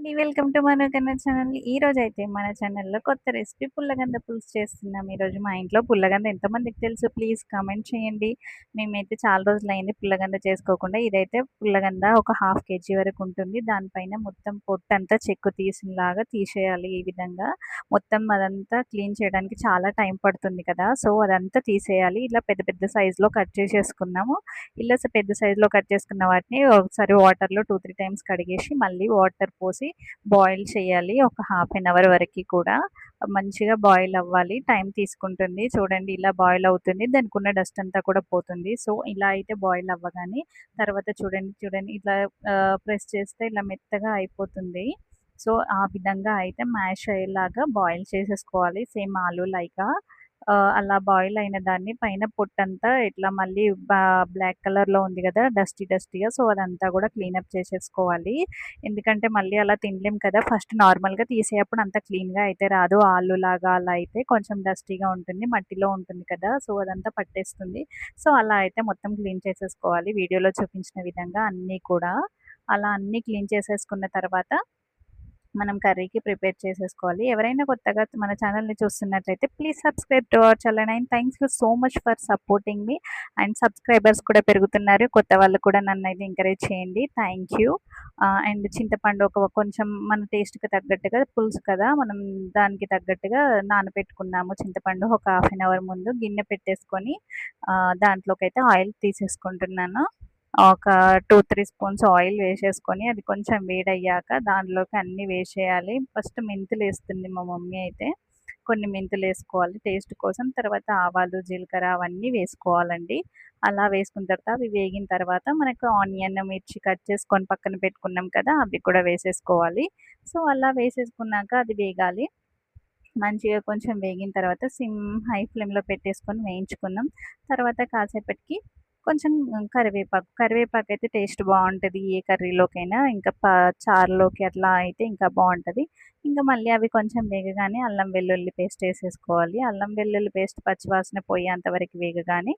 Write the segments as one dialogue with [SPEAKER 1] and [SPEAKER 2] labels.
[SPEAKER 1] Welcome to మనోకన్న channel. ఈరోజైతే మన ఛానల్‌లో కొత్త రెసిపీ పుల్లగంద పులుసు చేస్తున్నాం. ఈరోజు మా ఇంట్లో పుల్లగంద ఎంతమందికి తెలుసు ప్లీజ్ కామెంట్ చేయండి. మేమైతే చాలా రోజులైంది పుల్లగంద చేసుకోకుండా. ఇదైతే పుల్లగంద ఒక హాఫ్ కేజీ వరకు ఉంటుంది. దానిపైన మొత్తం పొట్టంతా చెక్కు తీసినలాగా తీసేయాలి. ఈ విధంగా మొత్తం అదంతా క్లీన్ చేయడానికి చాలా టైం పడుతుంది కదా! సో, అదంతా తీసేయాలి. ఇలా పెద్ద పెద్ద సైజులో కట్ చేసేసుకున్నాము. ఇలా పెద్ద సైజులో కట్ చేసుకున్న వాటిని ఒకసారి వాటర్‌లో 2, 3 టైమ్స్ కడిగేసి మళ్ళీ వాటర్ పోసి బాయిల్ చేయాలి. ఒక హాఫ్ ఎన్ అవర్ వరకి కూడా మంచిగా బాయిల్ అవ్వాలి. టైం తీసుకుంటుంది. చూడండి ఇలా బాయిల్ అవుతుంది. దానికున్న డస్ట్ అంతా కూడా పోతుంది. సో, ఇలా అయితే బాయిల్ అవ్వగానే తర్వాత చూడండి ఇట్లా ప్రెస్ చేస్తే ఇలా మెత్తగా అయిపోతుంది. సో, ఆ విధంగా అయితే మ్యాష్ అయ్యేలాగా బాయిల్ చేసేసుకోవాలి. సేమ్ ఆలు లైకా. అలా బాయిల్ అయిన దాన్ని పైన పొట్టంతా ఇట్లా మళ్ళీ బ్లాక్ కలర్‌లో ఉంది గదా! డస్టీగా. సో, అదంతా గూడా క్లీనప్ చేసేసుకోవాలి. ఎందుకంటే మళ్ళీ అలా తినలేం కదా! ఫస్ట్ నార్మల్‌గా తీసేటప్పుడు అంత క్లీన్‌గా అయితే రాదు. ఆలులాగా అలా అయితే కొంచెం డస్టీగా ఉంటుంది. మట్టిలో ఉంటుంది కదా! సో, అదంతా పట్టేస్తుంది. సో, అలా అయితే మొత్తం క్లీన్ చేసేసుకోవాలి. వీడియోలో చూపించిన విధంగా అన్నీ కూడా. అలా అన్నీ క్లీన్ చేసేసుకున్న తర్వాత మనం కర్రీకి ప్రిపేర్ చేసేసుకోవాలి. ఎవరైనా కొత్తగా మన ఛానల్‌ని చూస్తున్నట్లయితే please subscribe to our channel and thanks you so much for supporting me and subscribers కూడా పెరుగుతున్నారు. కొత్త వాళ్ళు కూడా నన్నైతే ఎంకరేజ్ చేయండి. Thank you. అండ్ చింతపండు కొంచెం మన టేస్ట్‌కి తగ్గట్టుగా పులుసు కదా! మనం దానికి తగ్గట్టుగా నానబెట్టుకున్నాము చింతపండు ఒక హాఫ్ ఎన్ అవర్ ముందు గిన్నె పెట్టేసుకొని దాంట్లోకైతే ఆయిల్ తీసేసుకుంటున్నాను. ఒక 2, 3 స్పూన్స్ ఆయిల్ వేసేసుకొని అది కొంచెం వేడయ్యాక దానిలోకి అన్నీ వేసేయాలి. ఫస్ట్ మెంతులేస్తుంది మా మమ్మీ అయితే. కొన్ని మెంతులేసుకోవాలి టేస్ట్ కోసం. తర్వాత ఆవాలు, జీలకర్ర అవన్నీ వేసుకోవాలండి. అలా వేసుకున్న తర్వాత అవి వేగిన తర్వాత మనకు ఆనియన్, మిర్చి కట్ చేసుకొని పక్కన పెట్టుకున్నాం కదా! అవి కూడా వేసేసుకోవాలి. సో, అలా వేసేసుకున్నాక అది వేగాలి. మంచిగా కొంచెం వేగిన తర్వాత హై ఫ్లేమ్‌లో పెట్టేసుకొని వేయించుకుందాం. తర్వాత కాసేపటికి కొంచెం కరివేపాకైతే టేస్ట్ బావుంటది. ఏ కర్రీలోకైనా ఇంకా చారులోకి అట్లా అయితే ఇంకా బావుంటది. ఇంకా మళ్ళీ అవి కొంచెం వేగగానే అల్లం వెల్లుల్లి పేస్ట్ ఏసేసుకోవాలి. అల్లం వెల్లుల్లి పేస్ట్ పచ్చివాసన పోయేంత వరకు వేగగానే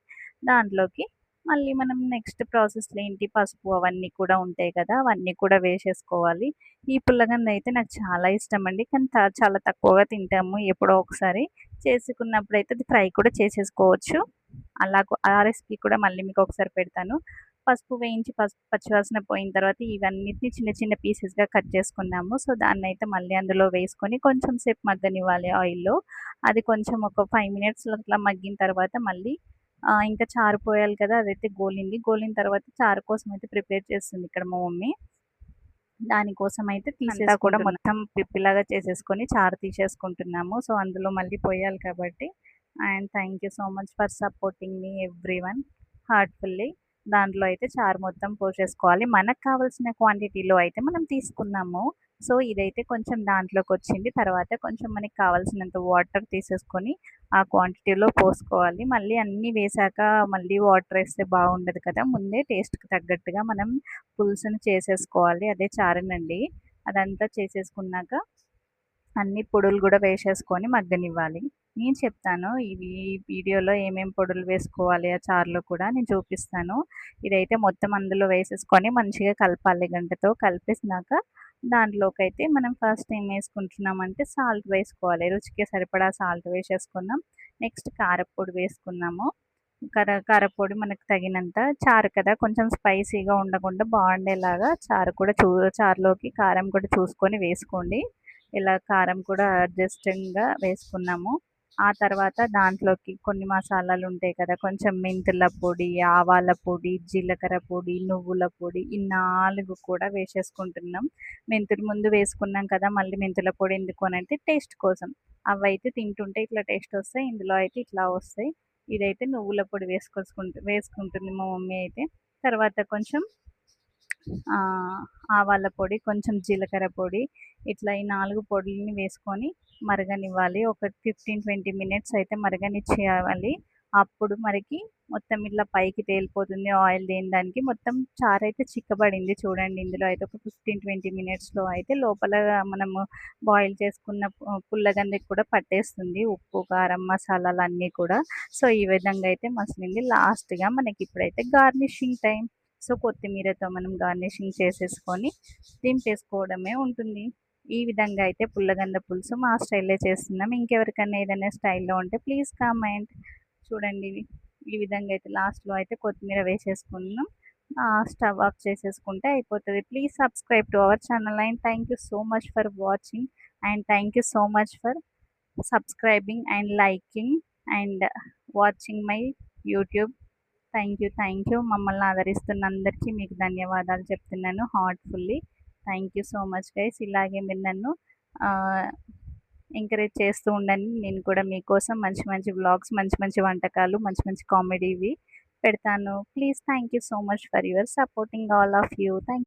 [SPEAKER 1] దాంట్లోకి మళ్ళీ మనం నెక్స్ట్ ప్రాసెస్‌లో ఏంటి పసుపు అవన్నీ కూడా ఉంటాయి కదా! అవన్నీ కూడా వేసేసుకోవాలి. ఈ పుల్లగంద అయితే నాకు చాలా ఇష్టమండి. కానీ చాలా తక్కువగా తింటాము. ఎప్పుడో ఒకసారి చేసుకున్నప్పుడైతే అది ఫ్రై కూడా చేసేసుకోవచ్చు. ఆ రెసిపీ కూడా మళ్ళీ మీకొకసారి పెడతాను. పసుపు వేయించి పచ్చివాసన పోయిన తర్వాత ఇవన్నిటిని చిన్న చిన్న పీసెస్‌గా కట్ చేసుకున్నాము. సో, దాన్నైతే మళ్ళీ అందులో వేసుకొని కొంచెం సేపు మగ్గనివ్వాలి ఆయిల్‌లో. అది కొంచెం ఒక 5 మినిట్స్ అట్లా మగ్గిన తర్వాత మళ్ళీ ఇంకా చారు పోయాలి కదా! అదైతే గోలింది. గోలిన తర్వాత చారు కోసం అయితే ప్రిపేర్ చేస్తుంది ఇక్కడ మా మమ్మీ. దానికోసమైతే అంతా కూడా మొత్తం పిప్పిలాగా చేసేసుకొని చారు తీసేసుకుంటున్నాము. సో, అందులో మళ్ళీ పొయ్యాలి కాబట్టి and thank you so much for supporting me everyone heartfully. దాంట్లో అయితే చారు మొత్తం పోసేసుకోవాలి. మనకు కావాల్సిన క్వాంటిటీలో అయితే మనం తీసుకున్నాము. సో, ఇదైతే కొంచెం దాంట్లోకొచ్చింది. తర్వాత కొంచెం మనకి కావాల్సినంత వాటర్ తీసేసుకొని ఆ క్వాంటిటీలో పోసుకోవాలి. మళ్ళీ అన్నీ వేశాక మళ్ళీ వాటర్ ఏస్తే బాగుండదు కదా! ముందే టేస్ట్‌కి తగ్గట్టుగా మనం పులుసుని చేసేసుకోవాలి. అదే చారునండి. అదంతా చేసేసుకున్నాక అన్ని పొడులు గూడా వేసేసుకొని మగ్గనివ్వాలి. నేను చెప్తాను ఇవి వీడియోలో ఏమేం పొడులు వేసుకోవాలి ఆ చారులో కూడా నేను చూపిస్తాను. ఇదైతే మొత్తం అందులో వేసేసుకొని మంచిగా కలపాలి గంటెతో. కలిపేసినాక దాంట్లోకైతే మనం ఫస్ట్ ఏం వేసుకుంటున్నామంటే సాల్ట్ వేసుకోవాలి. రుచికి సరిపడా సాల్ట్ వేసేసుకున్నాం. నెక్స్ట్ కారప్పొడి వేసుకున్నాము. కారప్పొడి మనకు తగినంత. చారు కదా కొంచెం స్పైసీగా ఉండకుండా బాగుండేలాగా చారులోకి కారం కూడా చూసుకొని వేసుకోండి. ఇలా కారం కూడా అడ్జస్టింగ్‌గా వేసుకున్నాము. ఆ తర్వాత దాంట్లోకి కొన్ని మసాలాలు ఉంటాయి కదా! కొంచెం మెంతుల పొడి, ఆవాల పొడి, జీలకర్ర పొడి, నువ్వుల పొడి ఈ 4 కూడా వేసేసుకుంటున్నాం. మెంతులు ముందు వేసుకున్నాం కదా! మళ్ళీ మెంతుల పొడి ఎందుకు అనంటే టేస్ట్ కోసం. అవైతే తింటుంటే ఇట్లా టేస్ట్ వస్తాయి. ఇందులో అయితే ఇట్లా వస్తాయి. ఇదైతే నువ్వుల పొడి వేసుకుంటుంది మా మమ్మీ అయితే. తర్వాత కొంచెం ఆవాల పొడి, కొంచెం జీలకర్ర పొడి ఇట్లా ఈ 4 పొడులని వేసుకొని మరగనివ్వాలి. ఒక 15, 20 మినిట్స్ అయితే మరగనిచ్చేయాలి. అప్పుడు మనకి మొత్తం ఇట్లా పైకి తేలిపోతుంది ఆయిల్ దేని దానికి. మొత్తం చారైతే చిక్కబడింది చూడండి. ఇందులో అయితే ఒక 15, 20 మినిట్స్‌లో అయితే లోపల మనము బాయిల్ చేసుకున్న పుల్లగందకి కూడా పట్టేస్తుంది. ఉప్పు, కారం, మసాలాలన్నీ కూడా. సో, ఈ విధంగా అయితే మసిలింది. లాస్ట్‌గా మనకి ఇప్పుడైతే గార్నిషింగ్ టైమ్. సో కొత్తిమీరతో మనం గార్నిషింగ్ చేసేసుకొని దింపేసుకోవడమే ఉంటుంది. ఈ విధంగా అయితే పుల్లగంద పులుసు మా స్టైల్‌లో చేస్తున్నాం. ఇంకెవరికైనా ఏదైనా స్టైల్‌లో ఉంటే ప్లీజ్ కామెంట్. చూడండి ఈ విధంగా అయితే లాస్ట్‌లో అయితే కొత్తిమీర వేసేసుకున్నాం. స్టవ్ ఆఫ్ చేసేసుకుంటే అయిపోతది. Please subscribe to our channel and thank you so much for watching and thank you so much for subscribing and liking and watching my YouTube. Thank you. మమ్మల్ని ఆదరిస్తున్న అందరికీ మీకు ధన్యవాదాలు చెప్తున్నాను heartfully. Thank you so much guys. ఇలాగే మీరు నన్ను ఆహ్, ఎంకరేజ్ చేస్తూ ఉండండి. నేను కూడా మీకోసం మంచి మంచి వ్లాగ్స్, మంచి మంచి వంటకాలు, మంచి మంచి కామెడీవి పెడతాను. Please thank you so much for your supporting all of you. Thank